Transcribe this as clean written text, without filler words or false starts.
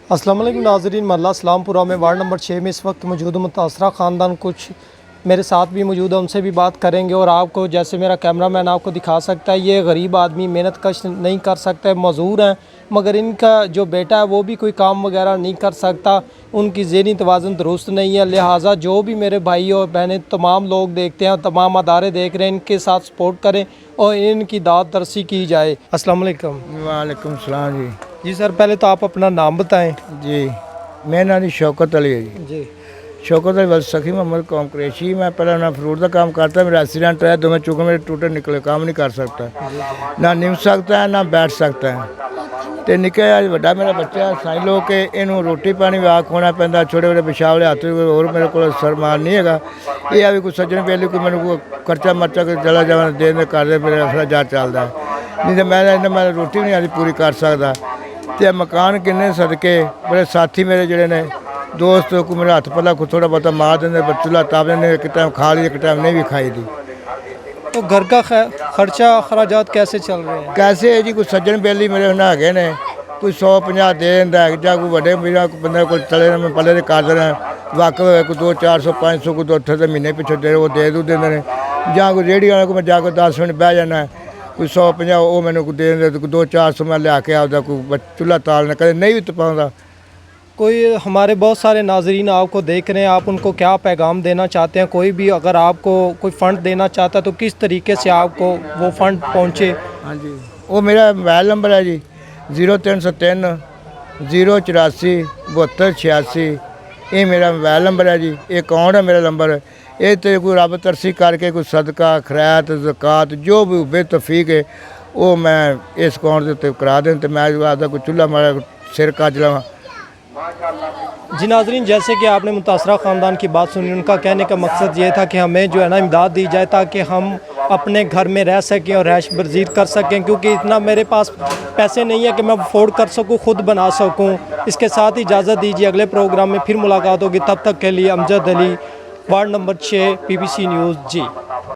अस्सलाम वालेकुम नाज़रीन, मल्ला इस्लामपुरा में वार्ड नंबर 6 में इस वक्त मौजूद मुतासरा ख़ानदान कुछ मेरे साथ भी मौजूद है, उनसे भी बात करेंगे। और आपको जैसे मेरा कैमरामैन आपको दिखा सकता है, ये गरीब आदमी मेहनत कश नहीं कर सकता है, मज़दूर हैं, मगर इनका जो बेटा है वो भी कोई काम वगैरह नहीं कर सकता, उनकी ज़हनी तवाज़ुन दुरुस्त नहीं है। लिहाजा जो भी मेरे भाई और बहनें तमाम लोग देखते हैं, तमाम अदारे देख रहे हैं, इनके साथ सपोर्ट करें और इनकी दाद तरसी की जाए। अस्सलाम वालेकुम। वालेकुम सलाम जी। जी सर, पहले तो आप अपना नाम बताएँ। जी मेरा नाम जी शौकत अली है जी। जी शौकत अली सखी मोहम्मद कौम कुरैशी। मैं पहले ना फ्रूट का काम करता, मेरा एक्सीडेंट है, तो मैं चूँकि मेरे टूटे निकले, काम नहीं कर सकता, ना निम सकता है ना बैठ सकता है। तो निके वड्डा मेरा बच्चा साई लो के इनू रोटी पानी भी आख होना पैंदा, छोटे छोटे पिशाब हाथ होर मेरे को सरमान नहीं है। यह भी कोई सज्जन बेली कोई मैंने कोई खर्चा मर्चा कोई चला जावा दे कर दे, मेरा अफरा चलता है, नहीं तो मैं रोटी नहीं आती पूरी कर सकता। तो मकान किन्ने सदके बड़े साथी मेरे जोड़े ने दोस्त को मेरे हथ पला को थोड़ा बहुत मार देंगे, चूल्हा ताप देंगे, एक टाइम खा ली एक टाइम नहीं भी खाई दी। तो घर का खर्चा अखराजात कैसे चल रहे हैं? कैसे है जी, कोई सज्जन बेली मेरे ना है ने कोई 150 दे दिंदा है, ਜਾਂ कोई बड़े मेरा बंदे को चले मैं पले दे कर देना वाकई है, कोई 200 400 500 को 2 महीने पिछले दे वो दे देंगे ने, ਜਾਂ कोई रेहड़ी वाले को मैं जाकर 10 मिनट बह जाना है, कोई 150 वो मैंने को दे देंगे, कोई 200 400 मैं लिया के आपदा कोई चूल्हा तालना कदे नहीं भी तपाਉਂਦਾ। कोई हमारे बहुत सारे नाजरीन आपको देख रहे हैं, आप उनको क्या पैगाम देना चाहते हैं? कोई भी अगर आपको कोई फ़ंड देना चाहता है तो किस तरीके से आपको वो फ़ंड पहुँचे? हाँ जी, वो मेरा मोबाइल नंबर है जी 0303 084 72 86। ये मेरा मोबाइल नंबर है जी, ये अकाउंट है मेरा नंबर। ये तो कोई रब तरसी करके कोई सदका खैरात ज़कात जो भी बेतफीक है वो मैं इस अकाउंट के उत्ते करा दें, तो मैं आपका कोई चूल्हा मारा सिर कज लवां। जी नाजरीन, जैसे कि आपने मुतासरा ख़ानदान की बात सुनी, उनका कहने का मकसद ये था कि हमें जो है ना इमदाद दी जाए ताकि हम अपने घर में रह सकें और रैश बर्जीद कर सकें, क्योंकि इतना मेरे पास पैसे नहीं है कि मैं अफोर्ड कर सकूं, ख़ुद बना सकूं। इसके साथ ही इजाज़त दीजिए, अगले प्रोग्राम में फिर मुलाकात होगी, तब तक के लिए Amjad Ali, ward number 6 PPC news. जी।